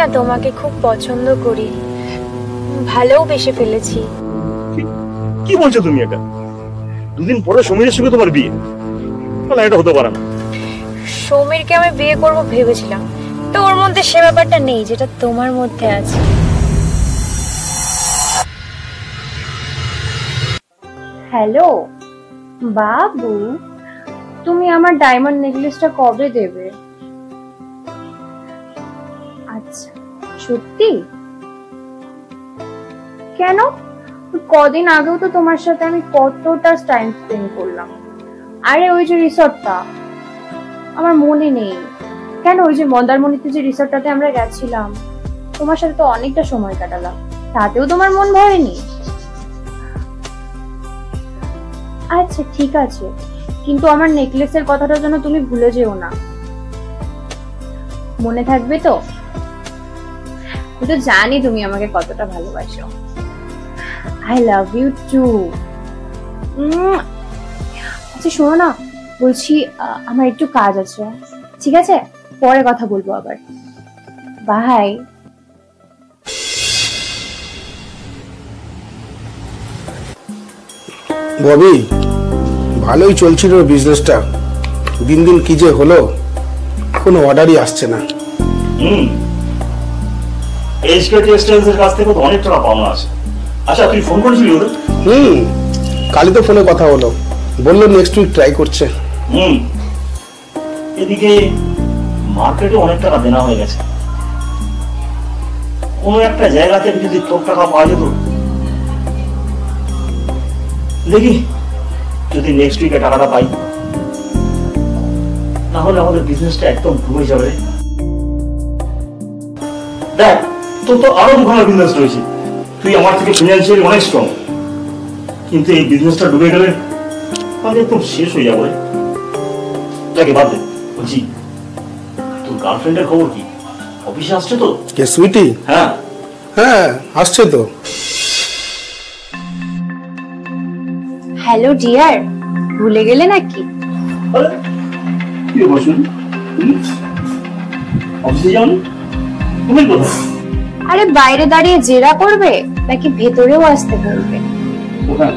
না তোমাকে খুব পছন্দ করি, ভালোবেসে ফেলেছি। কি বলছো তুমি? এটা দুদিন পরে সমীরের সঙ্গে তোমার বিয়ে? না, এটা হতে পারে না। সমীরকে আমি বিয়ে করব ভেবেছিলাম, তো ওর মধ্যে সে ব্যাপারটা নেই যেটা তোমার মধ্যে আছে। হ্যালো বাবু, তুমি আমার ডায়মন্ড নেকলেসটা কবে দেবে? আচ্ছা সত্যি? কেন? কদিন আগেও তো তোমার সাথে আমি কতটা টাইম স্পেন্ড করলাম। আরে ওই যে রিসর্টটা, আমার মনে নেই কেন, ওই যে মন্দারমণিতে যে রিসর্টটাতে আমরা গেছিলাম, তোমার সাথে তো অনেকটা সময় কাটালাম, তাতেও তোমার মন ভরেনি? আচ্ছা ঠিক আছে, কিন্তু আমার নেকলেসের কথাটা যেন তুমি ভুলে যেও না, মনে থাকবে তো? আমি তো জানি তুমি আমাকে কতটা ভালোবাসো। I love you too. আচ্ছা শোনো না, বলছি আমার একটু কাজ আছে, ঠিক আছে? পরে কথা বলবো আবার। বাই। ববি, ভালোই চলছিল বিজনেসটা, দিন দিন কি যে হলো, কোনো অর্ডারই আসছে না। এইচকে টেক্সটাইলসের কাছ থেকে তো অনেক টাকা পাওনা আছে। আচ্ছা তুই ফোন করেছিলি ওদের? কালই তো ফোনে কথা হলো, বললো নেক্সট উইক ট্রাই করছে। এদিকে মার্কেটে অনেক টাকা দেনা হয়ে গেছে, কোনো একটা জায়গা থেকে যদি তোর টাকা পাওয়া যেত, দেখি যদি নেক্সট উইকে টাকাটা পাই, না হলে আমাদের বিজনেসটা একদম ডুবে যাবে। দেখ তোর তো আরো দুখানা বিজনেস রয়েছে, তুই আমার থেকে ফিনান্সিয়ালি অনেক স্ট্রং, কিন্তু এই বিজনেসটা ডুবে গেলে আমি একদম শেষ হয়ে যাবো। যাকে বাদ দে, বলছি তোর গার্লফ্রেন্ডের খবর কি? অফিসে আসছে তো? কে সুইটি? হ্যাঁ হ্যাঁ আসছে তো। হ্যালো ডিয়ার, ভুলে গেলে নাকি? কি বলছেন? অফিসে যাওনি? তুমি কোথায়? আরে বাইরে দাঁড়িয়ে জেরা করবে নাকি ভেতরেও আসতে বলবে? ওখানে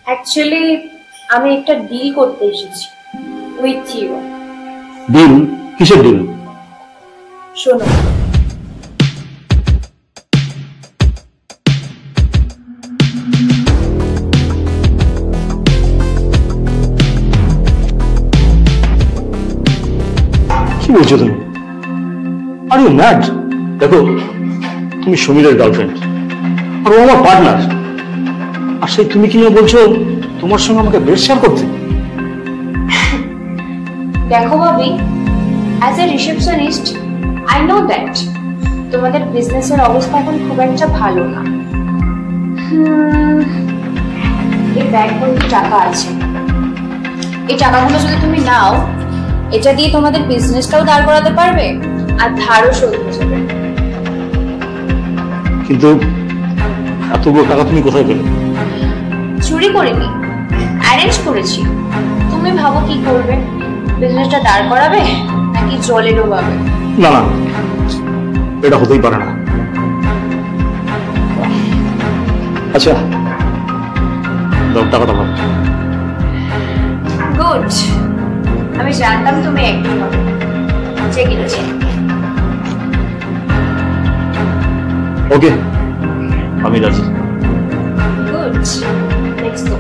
অ্যাকচুয়ালি আমি একটা ডিল করতে এসেছি উইথ ইউ। ডিল? কিসের ডিল? শোনো, কি বলছো তুমি? Are you mad? দেখো তুমি সমীরের গার্লফ্রেন্ড আর ও আমার পার্টনার, আর সেই তুমি কি বলছো তোমার সঙ্গে আমাকে বেড শেয়ার করতে? দেখো ভাবি, as a receptionist I know that তোমাদের বিজনেসের অবস্থা এখন খুব একটা ভালো না। এই ব্যাগ ভর্তি টাকা আছে, এই টাকাগুলো যদি তুমি নাও, এটা দিয়ে তোমাদের বিজনেসটাও দাঁড় করাতে পারবে আর ধারও শোধ হয়ে যাবে। কিন্তু এতগুলো টাকা তুমি কোথায় পেলে? চুরি করিনি, অ্যারেঞ্জ করেছি। তুমি ভাবো কি করবে? বিজনেসটা দাঁড় করাবে নাকি জলে ডোবাবে? না না, এটা হতেই পারে না। আচ্ছা দাও টাকাটা ভাব। গুড, আমি জানতাম তুমি একদিন হবে। Check it. ওকে, আমি রাজি। Good, let's go.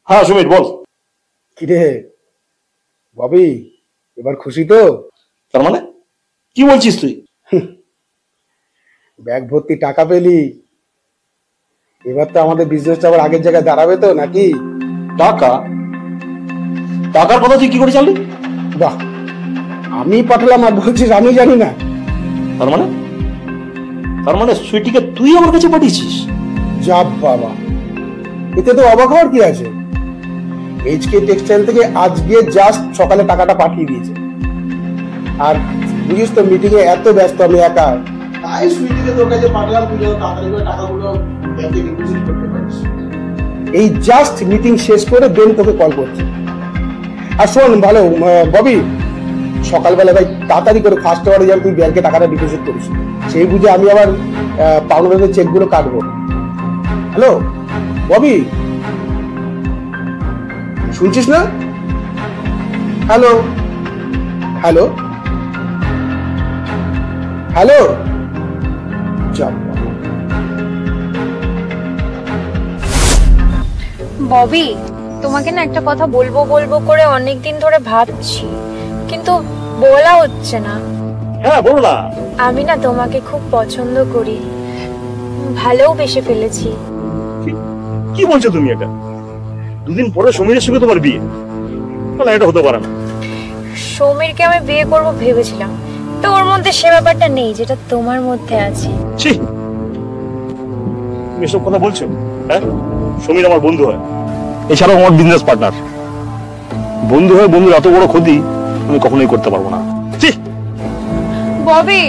হ্যাঁ সুমিত বল। কিরে ববি, এবার খুশি তো? তার মানে কি বলছিস তুই? ব্যাগ ভর্তি টাকা পেলি, এবার তো আমাদের বিজনেসটা আবার আগের জায়গায় দাঁড়াবে তো নাকি? টাকা? টাকার কথা তুই কি করে জানলি? বাহ, আমি পাঠালাম আর বলছিস আমি জানি না? তার মানে তার মানে সুইটিকে তুই আমার কাছে পাঠিয়েছিস? যা বাবা, এতে তো অবাক হওয়ার কি আছে? এইচকে টেক্সটাইল থেকে আজকে জাস্ট সকালে টাকাটা পাঠিয়ে দিয়েছে। আর বুঝিস তো মিটিং এ এত ব্যস্ত আমি একা, তাই সুইটিকে তোর কাছে পাঠালাম, তুই যেন তাড়াতাড়ি করে টাকাগুলো ব্যাংকে ডিপোজিট করতে পারিস। এই জাস্ট মিটিং শেষ করে দেন তোকে কল করছি। আর শোন ভালো ববি, সকালবেলা ভাই তাড়াতাড়ি করে ফার্স্ট আওয়ারে যেন তুই ব্যাংকে টাকাটা ডিপোজিট করিস, সেই বুঝে আমি আবার পাউন্ডারের চেকগুলো কাটবো। হ্যালো ববি, শুনছিস না? হ্যালো হ্যালো হ্যালো, ববি, তোমাকে না একটা কথা বলবো বলবো করে অনেকদিন ধরে ভাবছি, কিন্তু বলা হচ্ছে না। হ্যাঁ বলো না। আমি না তোমাকে খুব পছন্দ করি, ভালোবেসে ফেলেছি। কি বলছো তুমি? এটা দুদিন পরে সমীরের সঙ্গে তোমার বিয়ে? না, এটা হতে পারে না। সমীরকে আমি বিয়ে করব ভেবেছিলাম, তো ওর মধ্যে সে ব্যাপারটা নেই যেটা তোমার মধ্যে আছে। ছি, তুমি এসব কথা বলছো? হ্যাঁ, সমীর আমার বন্ধু হয়, এছাড়াও আমার বিজনেস পার্টনার। বন্ধু হয়ে বন্ধুর এত বড় ক্ষতি আমি কখনোই করতে পারবো না। ছি। ববি,